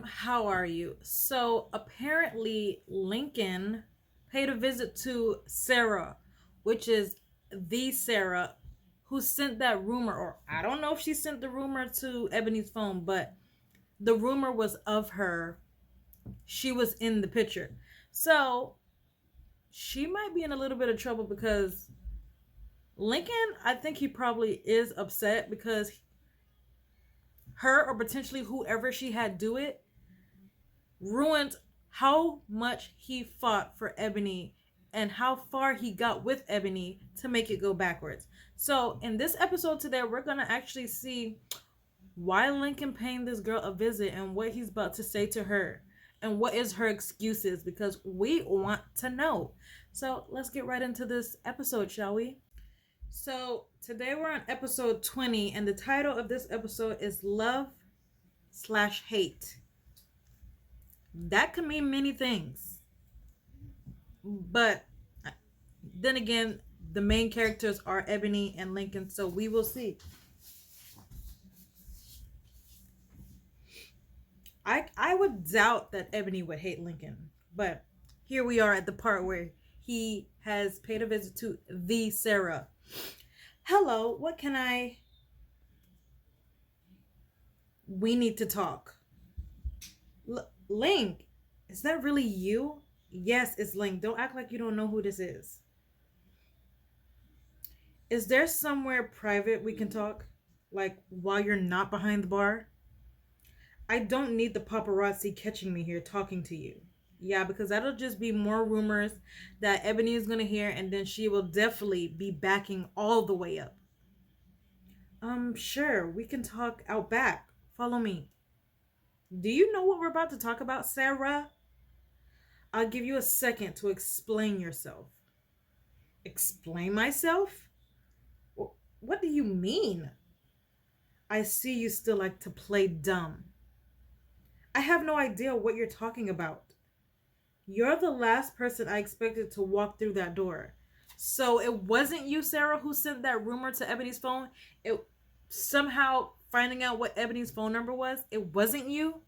how are you? So apparently Lincoln paid a visit to Sarah, which is the Sarah who sent that rumor, or I don't know if she sent the rumor to Ebony's phone, but the rumor was of her. She was in the picture. So she might be in a little bit of trouble because Lincoln, I think he probably is upset because her or potentially whoever she had do it ruined how much he fought for Ebony and how far he got with Ebony to make it go backwards. So, in this episode today, we're going to actually see why Lincoln paying this girl a visit and what he's about to say to her and what is her excuses because we want to know. So, let's get right into this episode, shall we? So, today we're on episode 20, and the title of this episode is Love slash Hate. That could mean many things. But then again, the main characters are Ebony and Lincoln, so we will see. I would doubt that Ebony would hate Lincoln, but here we are at the part where he has paid a visit to the Sarah. Hello, what can I... We need to talk. Link, is that really you? Yes, it's Link. Don't act like you don't know who this is. Is there somewhere private we can talk? Like while you're not behind the bar? I don't need the paparazzi catching me here talking to you. Yeah, because that'll just be more rumors that Ebony is going to hear, and then she will definitely be backing all the way up. Sure, we can talk out back. Follow me. Do you know what we're about to talk about, Sarah? I'll give you a second to explain yourself. Explain myself? What do you mean? I see you still like to play dumb. I have no idea what you're talking about. You're the last person I expected to walk through that door. So it wasn't you, Sarah, who sent that rumor to Ebony's phone? It somehow finding out what Ebony's phone number was? It wasn't you?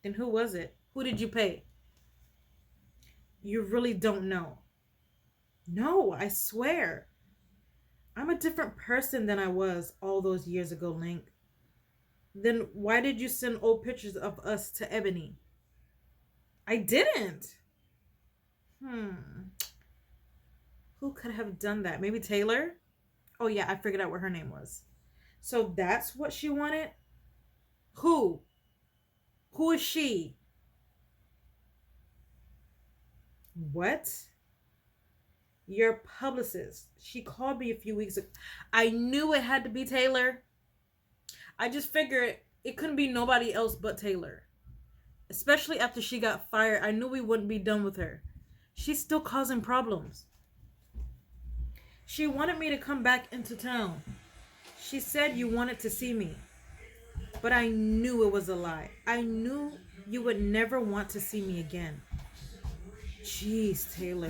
Then who was it? Who did you pay? You really don't know. No, I swear. I'm a different person than I was all those years ago, Link. Then why did you send old pictures of us to Ebony? I didn't. Who could have done that? Maybe Taylor? Oh yeah, I figured out what her name was. So that's what she wanted? Who? Who is she? What? Your publicist. She called me a few weeks ago. I knew it had to be Taylor. I just figured it couldn't be nobody else but Taylor. Especially after she got fired. I knew we wouldn't be done with her. She's still causing problems. She wanted me to come back into town. She said you wanted to see me. But I knew it was a lie. I knew you would never want to see me again. Jeez, Taylor.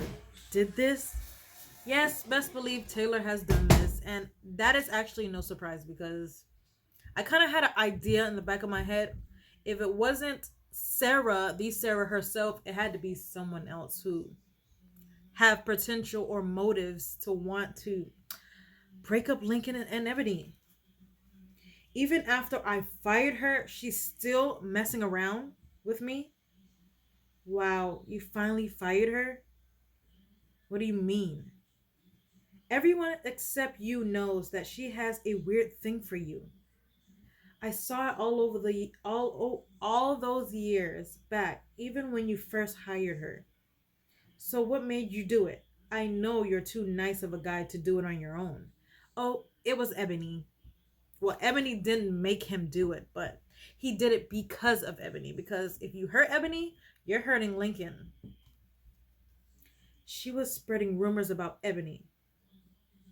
Did this? Yes, best believe Taylor has done this. And that is actually no surprise because I kind of had an idea in the back of my head. If it wasn't Sarah, the Sarah herself, it had to be someone else who have potential or motives to want to break up Lincoln and Ebony. Even after I fired her, she's still messing around with me. Wow, you finally fired her? What do you mean? Everyone except you knows that she has a weird thing for you. I saw it all over the all those years back, even when you first hired her. So what made you do it? I know you're too nice of a guy to do it on your own. Oh, it was Ebony. Well, Ebony didn't make him do it, but he did it because of Ebony. Because if you hurt Ebony, you're hurting Lincoln. She was spreading rumors about Ebony.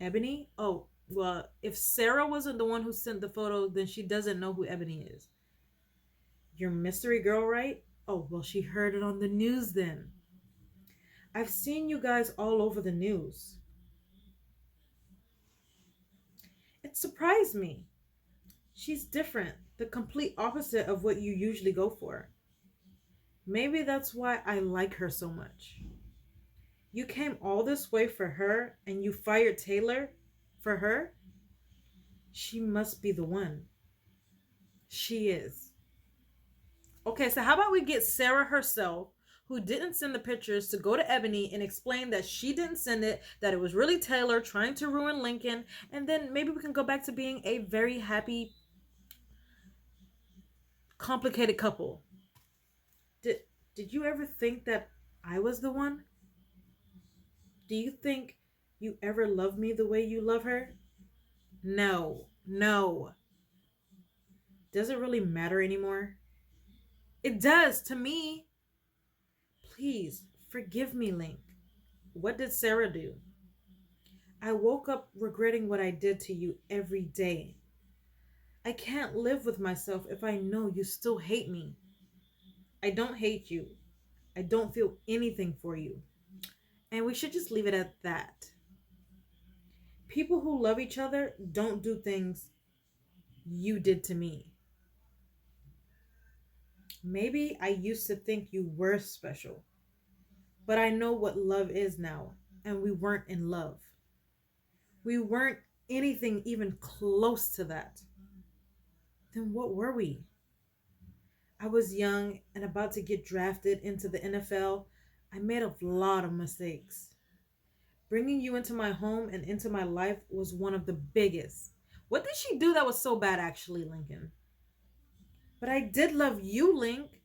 Ebony? Oh, well, if Sarah wasn't the one who sent the photo, then she doesn't know who Ebony is. Your mystery girl, right? Oh, well, she heard it on the news then. I've seen you guys all over the news. It surprised me. She's different, the complete opposite of what you usually go for. Maybe that's why I like her so much. You came all this way for her and you fired Taylor for her? She must be the one. She is. Okay, so how about we get Sarah herself, who didn't send the pictures, to go to Ebony and explain that she didn't send it, that it was really Taylor trying to ruin Lincoln, and then maybe we can go back to being a very happy, complicated couple. Did did you ever think that I was the one? Do you think you ever love me the way you love her? No. No. Does it really matter anymore? It does to me. Please forgive me, Link. What did Sarah do? I woke up regretting what I did to you every day. I can't live with myself if I know you still hate me. I don't hate you. I don't feel anything for you. And we should just leave it at that. People who love each other don't do things you did to me. Maybe I used to think you were special, but I know what love is now, and we weren't in love. We weren't anything even close to that. Then what were we? I was young and about to get drafted into the NFL. I made a lot of mistakes. Bringing you into my home and into my life was one of the biggest. What did she do that was so bad, actually, Lincoln? But I did love you, Link.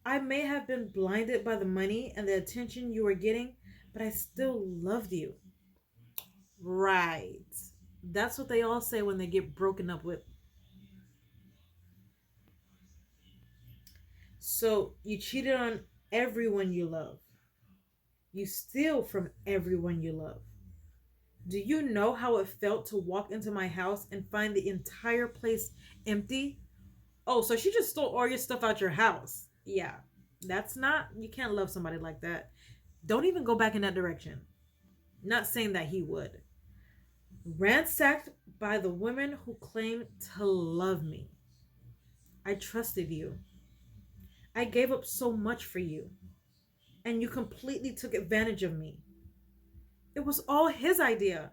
I may have been blinded by the money and the attention you were getting, but I still loved you. Right. That's what they all say when they get broken up with. So you cheated on everyone you love. You steal from everyone you love. Do you know how it felt to walk into my house and find the entire place empty? Oh, so she just stole all your stuff out your house. Yeah, that's not, you can't love somebody like that. Don't even go back in that direction. Not saying that he would. Ransacked by the women who claim to love me. I trusted you. I gave up so much for you. And you completely took advantage of me. It was all his idea.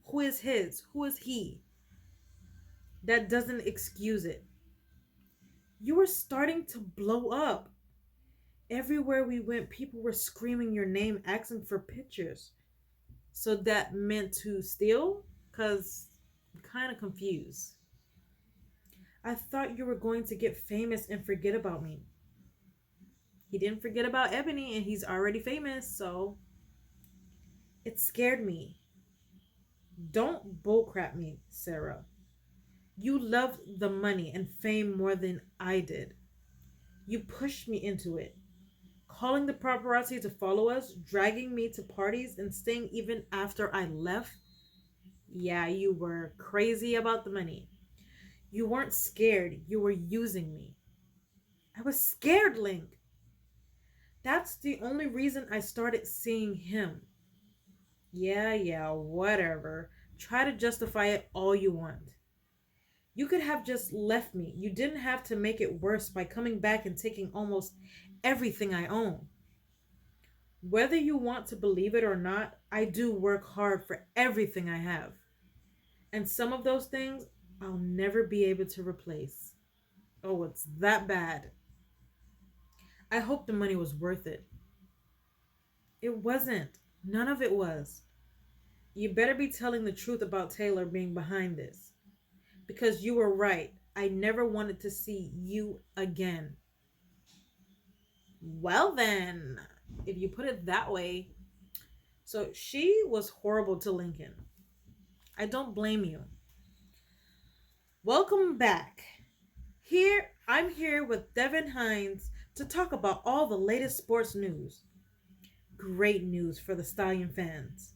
Who is his? Who is he? That doesn't excuse it. You were starting to blow up. Everywhere we went, people were screaming your name, asking for pictures. So that meant to steal? Because I'm kind of confused. I thought you were going to get famous and forget about me. He didn't forget about Ebony and he's already famous, so it scared me. Don't bullcrap me, Sarah. You loved the money and fame more than I did. You pushed me into it, calling the paparazzi to follow us, dragging me to parties, and staying even after I left. Yeah, you were crazy about the money. You weren't scared, you were using me. I was scared, Link. That's the only reason I started seeing him. Yeah, whatever. Try to justify it all you want. You could have just left me. You didn't have to make it worse by coming back and taking almost everything I own. Whether you want to believe it or not, I do work hard for everything I have. And some of those things I'll never be able to replace. Oh, it's that bad. I hope the money was worth it. It wasn't. None of it was. You better be telling the truth about Taylor being behind this. Because you were right. I never wanted to see you again. Well, then, if you put it that way. So she was horrible to Lincoln. I don't blame you. Welcome back. I'm here with Devin Hines to talk about all the latest sports news. Great news for the Stallion fans.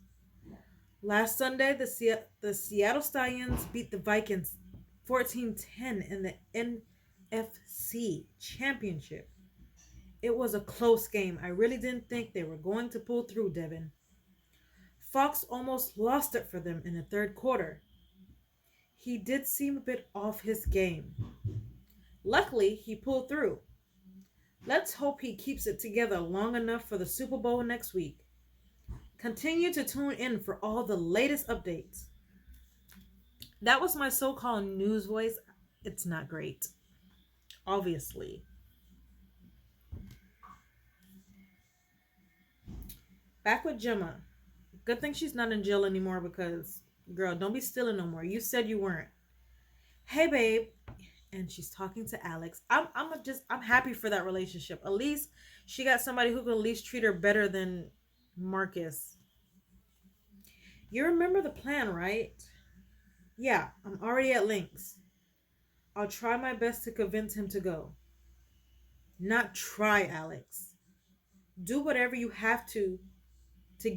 Last Sunday, the Seattle Stallions beat the Vikings 14-10 in the NFC Championship. It was a close game. I really didn't think they were going to pull through, Devin. Fox almost lost it for them in the third quarter. He did seem a bit off his game. Luckily, he pulled through. Let's hope he keeps it together long enough for the Super Bowl next week. Continue to tune in for all the latest updates. That was my so called news voice. It's not great, obviously. Back with Gemma. Good thing she's not in jail anymore because, girl, don't be stealing no more. You said you weren't. Hey, babe. And she's talking to Alex. I'm happy for that relationship. At least she got somebody who can at least treat her better than Marcus. You remember the plan, right? Yeah, I'm already at links. I'll try my best to convince him to go. Not try, Alex. Do whatever you have to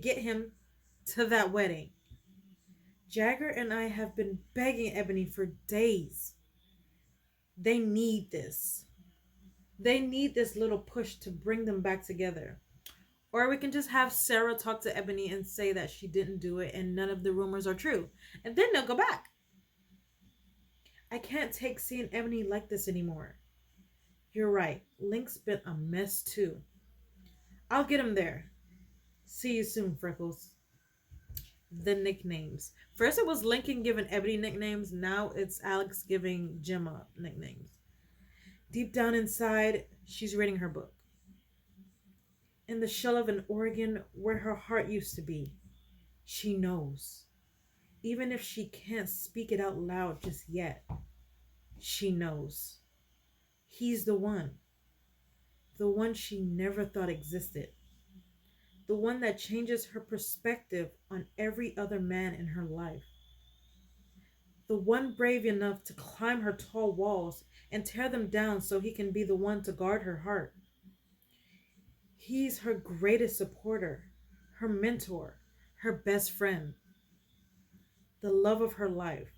get him to that wedding. Jagger and I have been begging Ebony for days. They need this. They need this little push to bring them back together. Or we can just have Sarah talk to Ebony and say that she didn't do it and none of the rumors are true. And then they'll go back. I can't take seeing Ebony like this anymore. You're right. Link's been a mess too. I'll get him there. See you soon, Freckles. The nicknames. First it was Lincoln giving Ebony nicknames. Now it's Alex giving Gemma nicknames. Deep down inside, she's reading her book. In the shell of an organ where her heart used to be, she knows. Even if she can't speak it out loud just yet, she knows. He's the one. The one she never thought existed. The one that changes her perspective on every other man in her life. The one brave enough to climb her tall walls and tear them down so he can be the one to guard her heart. He's her greatest supporter, her mentor, her best friend, the love of her life.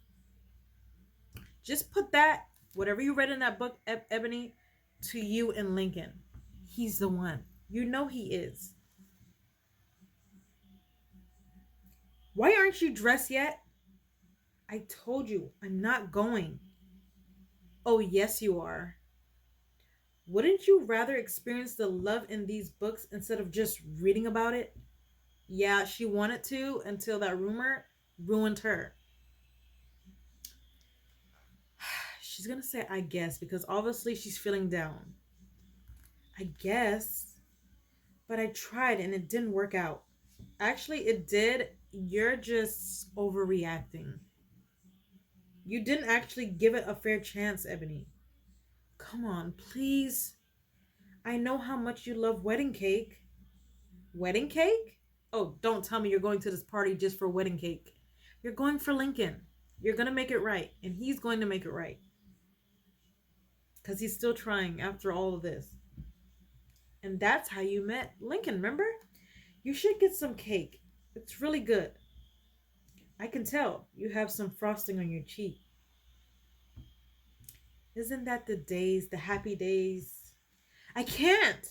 Just put that, whatever you read in that book, Ebony, to you and Lincoln. He's the one. You know he is. Why aren't you dressed yet? I told you, I'm not going. Oh, yes, you are. Wouldn't you rather experience the love in these books instead of just reading about it? Yeah, she wanted to until that rumor ruined her. She's gonna say, I guess, because obviously she's feeling down. I guess. But I tried and it didn't work out. Actually, it did. You're just overreacting. You didn't actually give it a fair chance, Ebony. Come on, please. I know how much you love wedding cake. Wedding cake? Oh, don't tell me you're going to this party just for wedding cake. You're going for Lincoln. You're going to make it right. And he's going to make it right. Because he's still trying after all of this. And that's how you met Lincoln, remember? You should get some cake. It's really good. I can tell you have some frosting on your cheek. Isn't that the days, the happy days? I can't.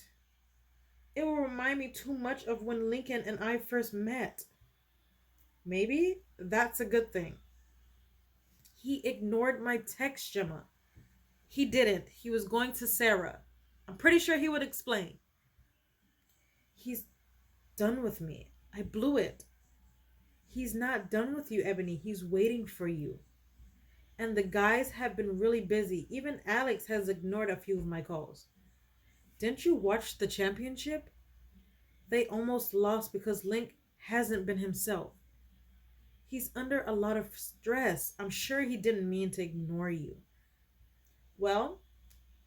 It will remind me too much of when Lincoln and I first met. Maybe that's a good thing. He ignored my text, Gemma. He didn't. He was going to Sarah. I'm pretty sure he would explain. He's done with me. I blew it. He's not done with you, Ebony. He's waiting for you. And the guys have been really busy. Even Alex has ignored a few of my calls. Didn't you watch the championship? They almost lost because Link hasn't been himself. He's under a lot of stress. I'm sure he didn't mean to ignore you. Well,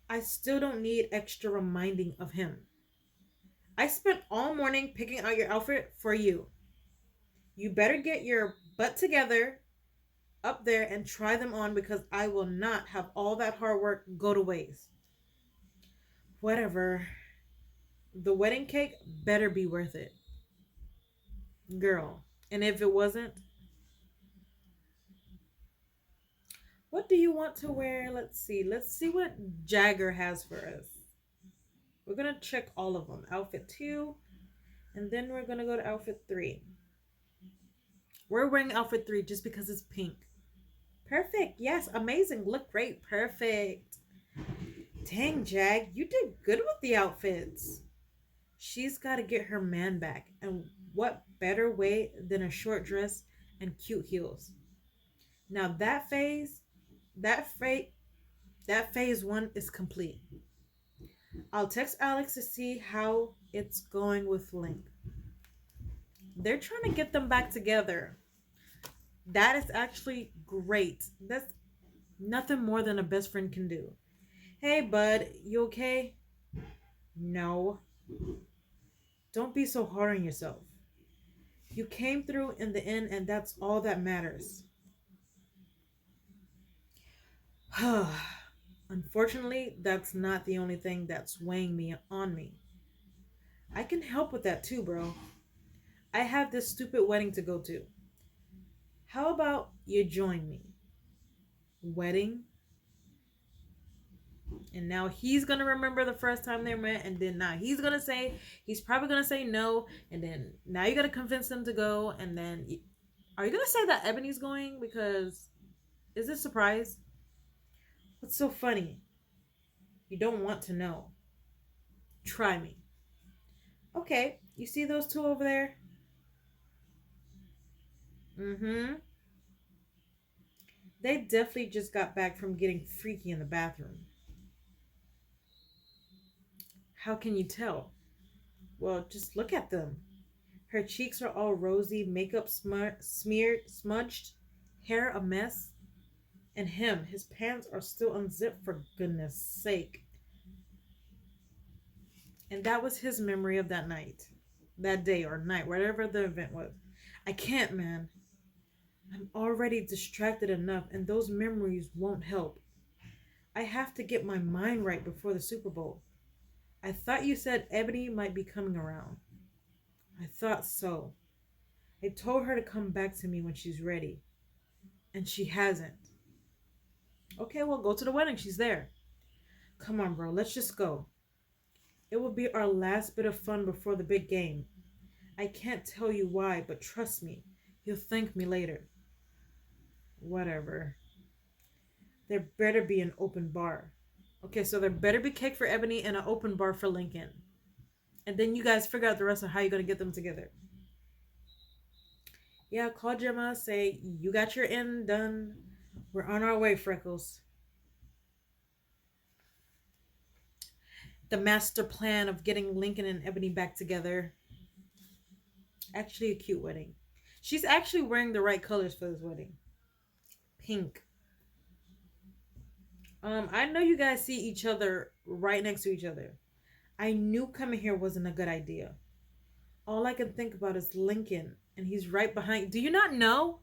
I still don't need extra reminding of him. I spent all morning picking out your outfit for you. You better get your butt together up there and try them on because I will not have all that hard work go to waste. Whatever. The wedding cake better be worth it. Girl. And if it wasn't, what do you want to wear? Let's see. Let's see what Jagger has for us. We're going to check all of them. Outfit 2. And then we're going to go to outfit 3. We're wearing outfit 3 just because it's pink. Perfect. Yes. Amazing. Look great. Perfect. Dang, Jag, you did good with the outfits. She's got to get her man back. And what better way than a short dress and cute heels? Now that phase, that phase one is complete. I'll text Alex to see how it's going with Link. They're trying to get them back together. That is actually great. That's nothing more than a best friend can do. Hey, bud, you okay? No. Don't be so hard on yourself. You came through in the end, and that's all that matters. Unfortunately, that's not the only thing that's weighing me on me. I can help with that too, bro. I have this stupid wedding to go to. How about you join me? Wedding? And now he's gonna remember the first time they met, and then now he's probably gonna say no, and then now you gotta convince them to go, and then are you gonna say that Ebony's going? Because is this a surprise? What's so funny? You don't want to know. Try me. Okay, you see those two over there? Mm-hmm. They definitely just got back from getting freaky in the bathroom. How can you tell? Well, just look at them. Her cheeks are all rosy, makeup smeared, smudged, hair a mess. And him, his pants are still unzipped for goodness sake. And that was his memory of that night. That day or night, whatever the event was. I can't, man. I'm already distracted enough, and those memories won't help. I have to get my mind right before the Super Bowl. I thought you said Ebony might be coming around. I thought so. I told her to come back to me when she's ready, and she hasn't. Okay, well, go to the wedding. She's there. Come on, bro. Let's just go. It will be our last bit of fun before the big game. I can't tell you why, but trust me, you'll thank me later. Whatever. There better be an open bar. Okay, so there better be cake for Ebony and an open bar for Lincoln. And then you guys figure out the rest of how you're going to get them together. Yeah, call Gemma, say, you got your end done. We're on our way, Freckles. The master plan of getting Lincoln and Ebony back together. Actually, a cute wedding. She's actually wearing the right colors for this wedding. Pink. I know you guys see each other right next to each other. I knew coming here wasn't a good idea. All I can think about is Lincoln, and he's right behind. Do you not know?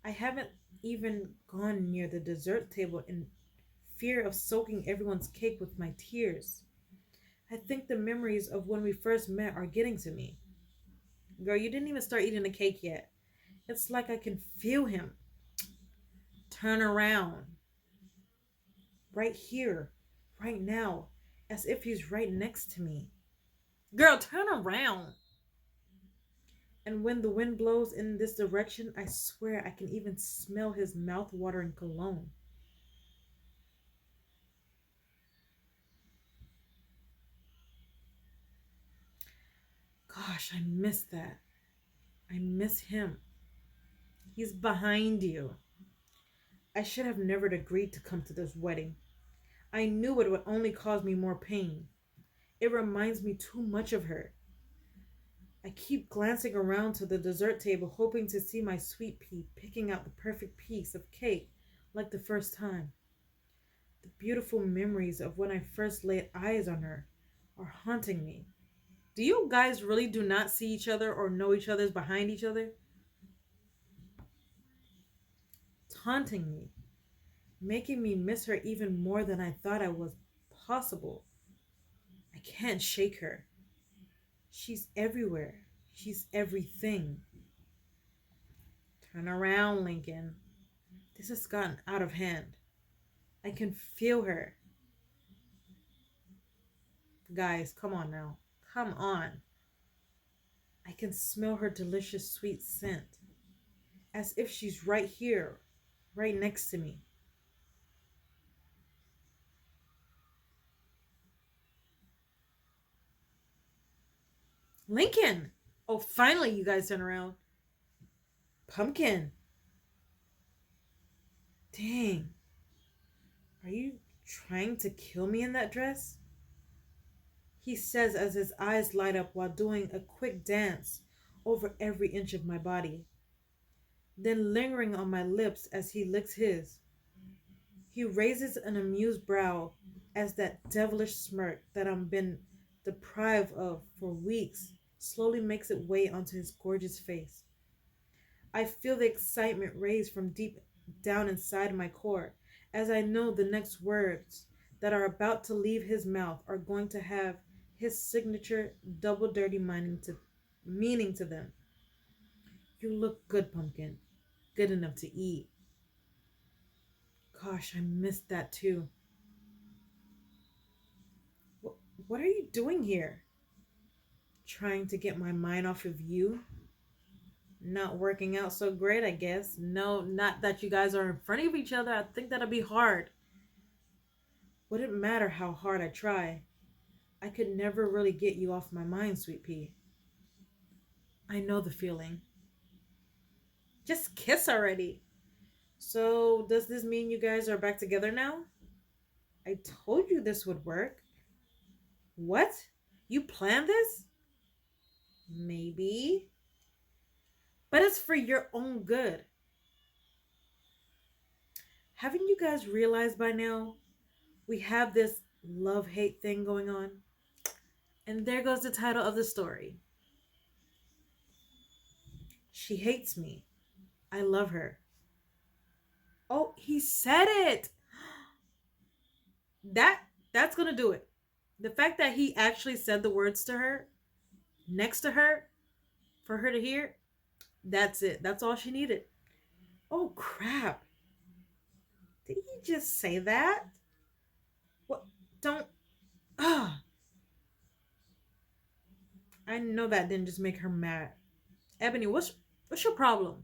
I haven't even gone near the dessert table in fear of soaking everyone's cake with my tears. I think the memories of when we first met are getting to me. Girl, you didn't even start eating the cake yet. It's like I can feel him. Turn around. Right here. Right now. As if he's right next to me. Girl, turn around. And when the wind blows in this direction, I swear I can even smell his mouth-watering cologne. Gosh, I miss that. I miss him. He's behind you. I should have never agreed to come to this wedding. I knew it would only cause me more pain. It reminds me too much of her. I keep glancing around to the dessert table, hoping to see my sweet pea picking out the perfect piece of cake like the first time. The beautiful memories of when I first laid eyes on her are haunting me. Do you guys really do not see each other or know each other's behind each other? It's haunting me, making me miss her even more than I thought I was possible. I can't shake her. She's everywhere. She's everything. Turn around, Lincoln. This has gotten out of hand. I can feel her. Guys, come on now. Come on. I can smell her delicious sweet scent. As if she's right here, right next to me. Lincoln! Oh, finally, you guys turn around. Pumpkin. Dang. Are you trying to kill me in that dress? He says as his eyes light up while doing a quick dance over every inch of my body, then lingering on my lips as he licks his. He raises an amused brow as that devilish smirk that I've been deprived of for weeks slowly makes its way onto his gorgeous face. I feel the excitement raise from deep down inside my core as I know the next words that are about to leave his mouth are going to have his signature double dirty meaning to them. You look good, Pumpkin. Good enough to eat. Gosh, I missed that too. What are you doing here? Trying to get my mind off of you? Not working out so great, I guess. No, not that you guys are in front of each other. I think that'll be hard. Wouldn't matter how hard I try. I could never really get you off my mind, Sweet Pea. I know the feeling. Just kiss already. So, does this mean you guys are back together now? I told you this would work. What? You planned this? Maybe. But it's for your own good. Haven't you guys realized by now we have this love hate thing going on? And there goes the title of the story. She hates me. I love her. Oh, he said it. That that's gonna do it. The fact that he actually said the words to her, next to her, for her to hear, that's it. That's all she needed. Oh crap. Did he just say that? What don't ah I know that didn't just make her mad. Ebony, what's your problem?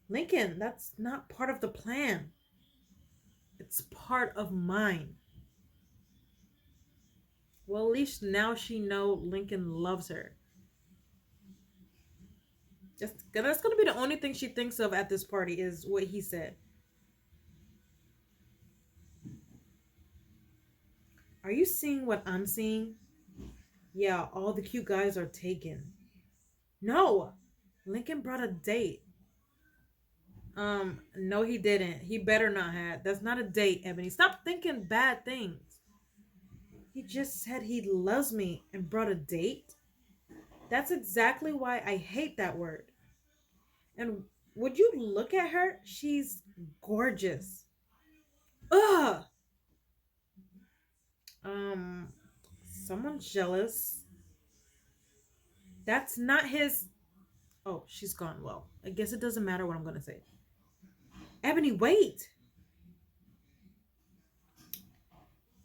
Lincoln, that's not part of the plan. It's part of mine. Well, at least now she know Lincoln loves her. That's gonna be the only thing she thinks of at this party is what he said. Are you seeing what I'm seeing? Yeah, all the cute guys are taken. No, Lincoln brought a date. No, he didn't. He better not have. That's not a date, Ebony. Stop thinking bad things. He just said he loves me and brought a date. That's exactly why I hate that word. And would you look at her? She's gorgeous. Ugh. Um, someone's jealous. That's not his. Oh, she's gone. Well, I guess it doesn't matter what I'm gonna say. Ebony, wait.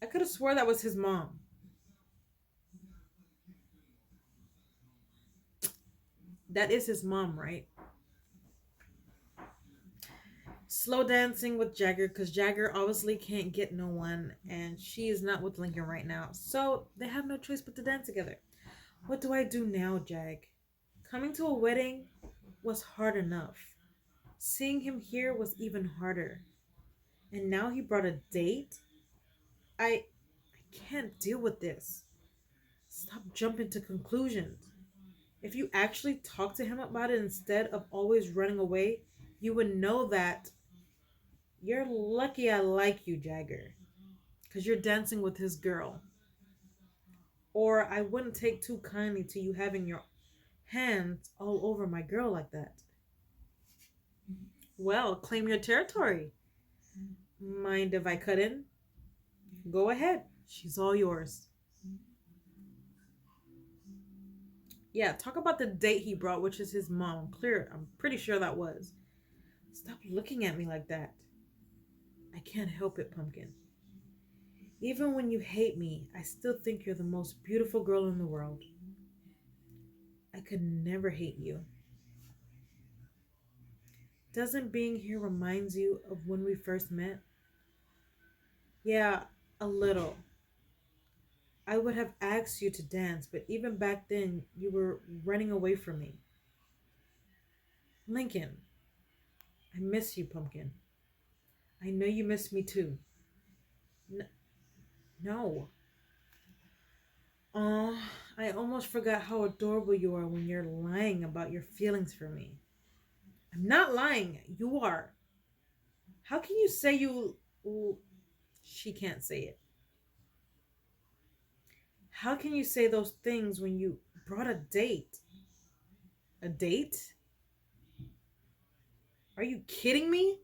I could have swore that was his mom. That is his mom, right? Slow dancing with Jagger because Jagger obviously can't get no one and she is not with Lincoln right now. So they have no choice but to dance together. What do I do now, Jag? Coming to a wedding was hard enough. Seeing him here was even harder. And now he brought a date? I can't deal with this. Stop jumping to conclusions. If you actually talk to him about it instead of always running away, you would know that you're lucky I like you, Jagger. Because you're dancing with his girl. Or I wouldn't take too kindly to you having your hands all over my girl like that. Well, claim your territory. Mind if I cut in? Go ahead. She's all yours. Yeah, talk about the date he brought, which is his mom. I'm pretty sure that was. Stop looking at me like that. I can't help it, Pumpkin. Even when you hate me, I still think you're the most beautiful girl in the world. I could never hate you. Doesn't being here reminds you of when we first met? Yeah, a little. I would have asked you to dance, but even back then, you were running away from me. Lincoln, I miss you, Pumpkin. I know you miss me too. N- no. Oh, I almost forgot how adorable you are when you're lying about your feelings for me. I'm not lying. You are. How can you say you. Well, she can't say it. How can you say those things when you brought a date? A date? Are you kidding me?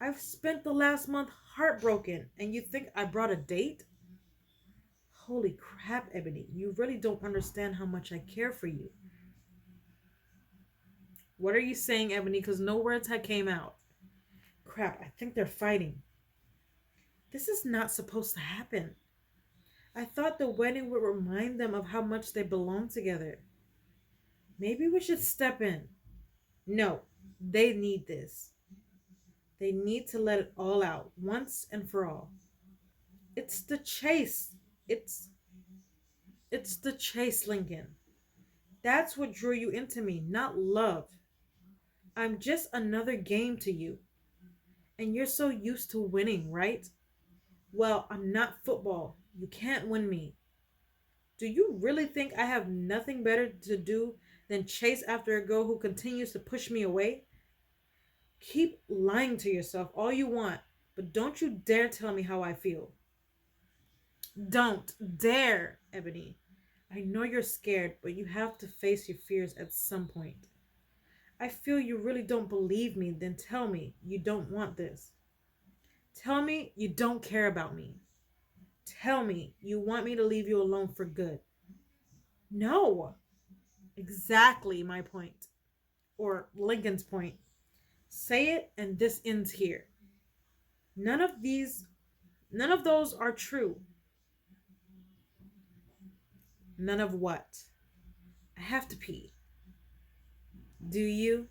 I've spent the last month heartbroken, and you think I brought a date? Holy crap, Ebony. You really don't understand how much I care for you. What are you saying, Ebony? Because no words had came out. Crap, I think they're fighting. This is not supposed to happen. I thought the wedding would remind them of how much they belong together. Maybe we should step in. No, they need this. They need to let it all out once and for all. It's the chase. It's it's the chase, Lincoln. That's what drew you into me, not love. I'm just another game to you. And you're so used to winning, right? Well, I'm not football. You can't win me. Do you really think I have nothing better to do than chase after a girl who continues to push me away? Keep lying to yourself all you want, but don't you dare tell me how I feel. Don't dare, Ebony. I know you're scared, but you have to face your fears at some point. I feel you really don't believe me, then tell me you don't want this. Tell me you don't care about me. Tell me you want me to leave you alone for good. No, exactly my point, or Lincoln's point. Say it, and this ends here. None of these, none of those are true. None of what? I have to pee. Do you?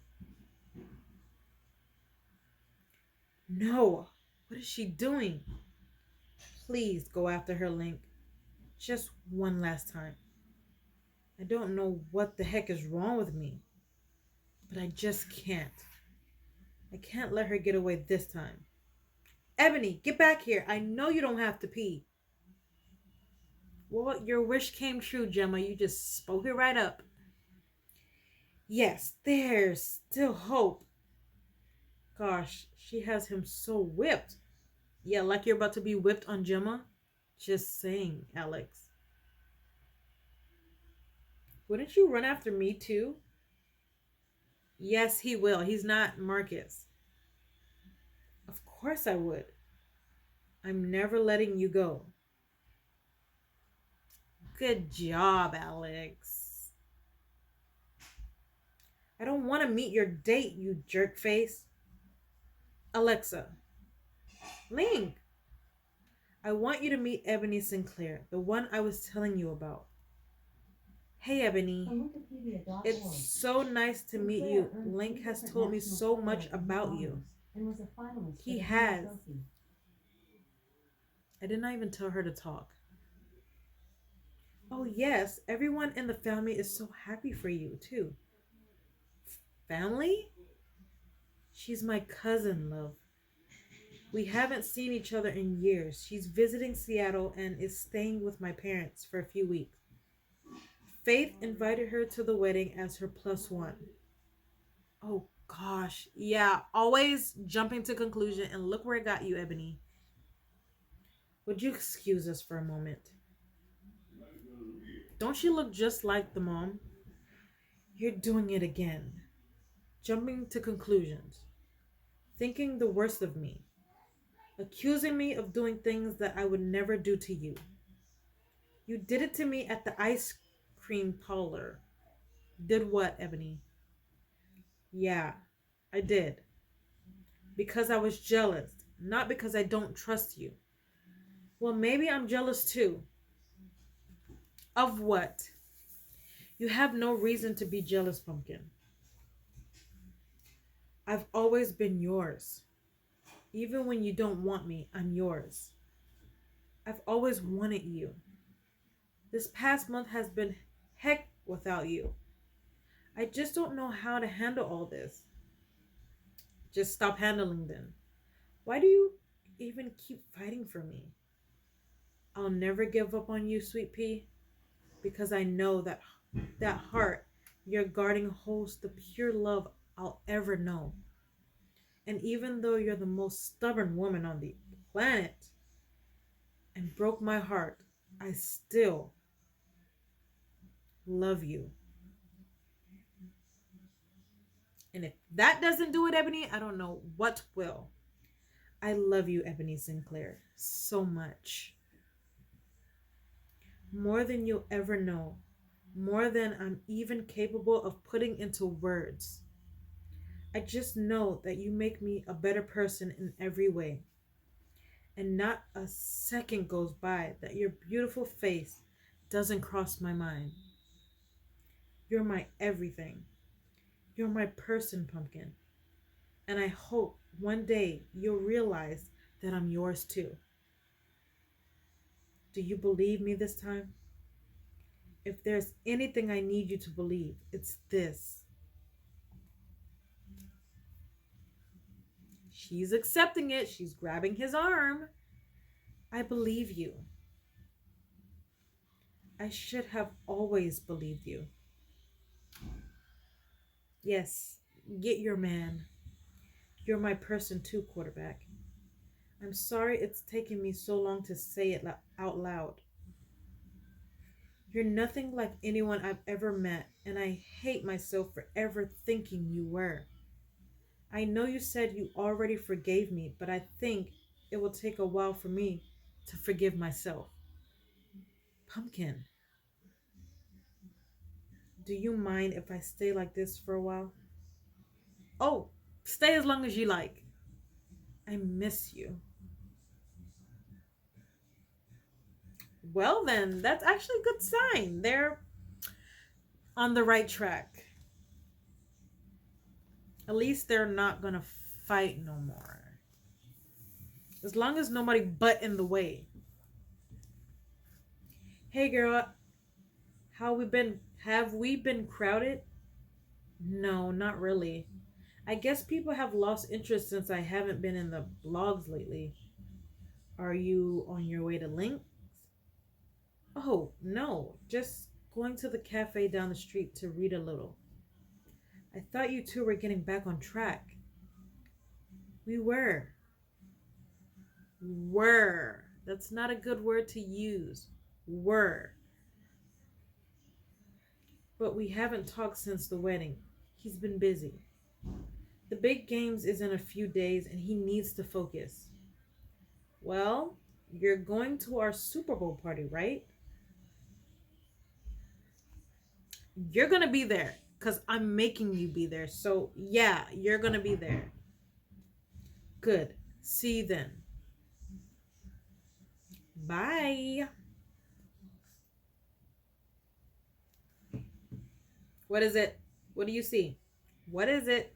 No. What is she doing? Please go after her, Link. Just one last time. I don't know what the heck is wrong with me, but I just can't. I can't let her get away this time. Ebony, get back here. I know you don't have to pee. Well, your wish came true, Gemma. You just spoke it right up. Yes, there's still hope. Gosh, she has him so whipped. Yeah, like you're about to be whipped on Gemma? Just saying, Alex. Wouldn't you run after me too? Yes, he will. He's not Marcus. Of course I would. I'm never letting you go. Good job, Alex. I don't want to meet your date, you jerk face. Alexa. Link. I want you to meet Ebony Sinclair, the one I was telling you about. Hey, Ebony. It's so nice to meet you. Link has told me so much about you. He has. I did not even tell her to talk. Oh, yes. Everyone in the family is so happy for you, too. Family? She's my cousin, love. We haven't seen each other in years. She's visiting Seattle and is staying with my parents for a few weeks. Faith invited her to the wedding as her plus one. Oh gosh. Yeah, always jumping to conclusion, and look where it got you, Ebony. Would you excuse us for a moment? Don't she look just like the mom? You're doing it again. Jumping to conclusions. Thinking the worst of me. Accusing me of doing things that I would never do to you. You did it to me at the ice cream parlor. Did what, Ebony? Yeah, I did. Because I was jealous, not because I don't trust you. Well, maybe I'm jealous too. Of what? You have no reason to be jealous, Pumpkin. I've always been yours. Even when you don't want me, I'm yours. I've always wanted you. This past month has been heck without you. I just don't know how to handle all this. Just stop handling them. Why do you even keep fighting for me? I'll never give up on you, sweet pea, because I know that that heart you're guarding holds the pure love I'll ever know. And even though you're the most stubborn woman on the planet and broke my heart, I still love you. And if that doesn't do it, Ebony, I don't know what will. I love you, Ebony Sinclair, so much. More than you'll ever know. More than I'm even capable of putting into words. I just know that you make me a better person in every way. And not a second goes by that your beautiful face doesn't cross my mind. You're my everything. You're my person, Pumpkin. And I hope one day you'll realize that I'm yours too. Do you believe me this time? If there's anything I need you to believe, it's this. She's accepting it. She's grabbing his arm. I believe you. I should have always believed you. Yes, get your man. You're my person too, quarterback. I'm sorry it's taken me so long to say it out loud. You're nothing like anyone I've ever met, and I hate myself for ever thinking you were. I know you said you already forgave me, but I think it will take a while for me to forgive myself. Pumpkin, do you mind if I stay like this for a while? Oh, stay as long as you like. I miss you. Well, then, that's actually a good sign. They're on the right track. At least they're not gonna fight no more. As long as nobody butt in the way. Hey girl, how we been? Have we been crowded? No, not really. I guess people have lost interest since I haven't been in the blogs lately. Are you on your way to Links? Oh, no. Just going to the cafe down the street to read a little. I thought you two were getting back on track. We were. Were. That's not a good word to use. Were. But we haven't talked since the wedding. He's been busy. The big games is in a few days and he needs to focus. Well, you're going to our Super Bowl party, right? You're going to be there because I'm making you be there. So, yeah, you're going to be there. Good. See you then. Bye. What is it? What do you see? What is it?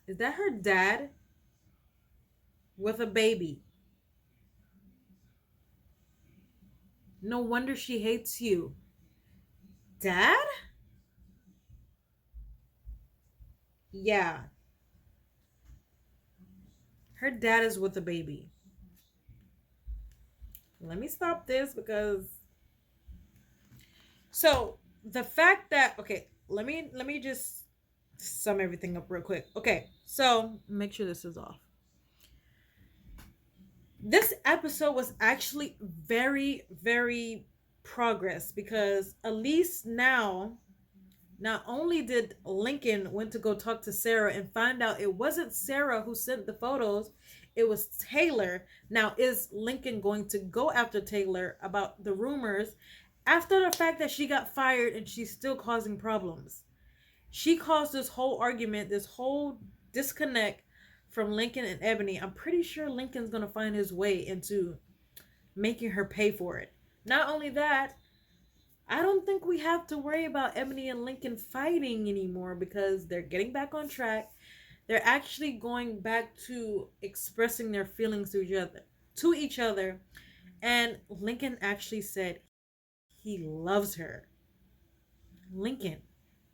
Is that her dad with a baby? No wonder she hates you. Dad? Yeah. Her dad is with a baby. Let me stop this because so the fact that okay, let me just sum everything up real quick. Okay, so make sure this is off. This episode was actually very, very progress because at least now, not only did Lincoln went to go talk to Sarah and find out it wasn't Sarah who sent the photos, it was Taylor. Now, is Lincoln going to go after Taylor about the rumors after the fact that she got fired and she's still causing problems? She caused this whole argument, this whole disconnect from Lincoln and Ebony. I'm pretty sure Lincoln's going to find his way into making her pay for it. Not only that, I don't think we have to worry about Ebony and Lincoln fighting anymore because they're getting back on track. They're actually going back to expressing their feelings to each other. And Lincoln actually said he loves her. Lincoln,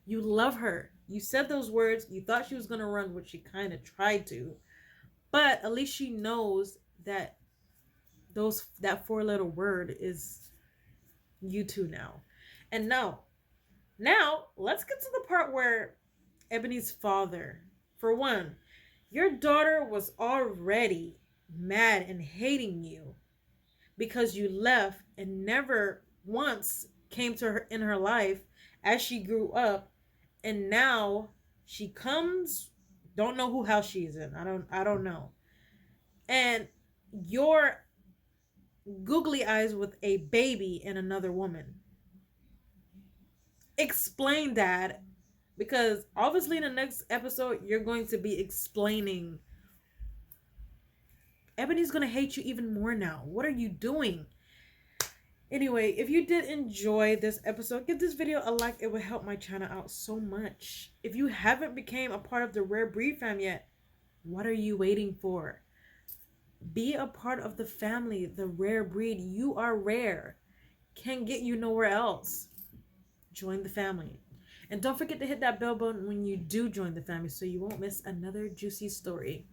you love her. You said those words. You thought she was going to run, which she kind of tried to. But at least she knows that that four-letter word is you two now. And now let's get to the part where Ebony's father, for one, your daughter was already mad and hating you because you left and never once came to her in her life as she grew up, and now she comes, don't know who house she's in. I don't know. And your googly eyes with a baby and another woman. Explain that, because obviously in the next episode you're going to be explaining. Ebony's gonna hate you even more now. What are you doing? Anyway, if you did enjoy this episode, give this video a like. It would help my channel out so much. If you haven't become a part of the Rare Breed fam yet, what are you waiting for? Be a part of the family, the Rare Breed. You are rare. Can't get you nowhere else. Join the family. And don't forget to hit that bell button when you do join the family so you won't miss another juicy story.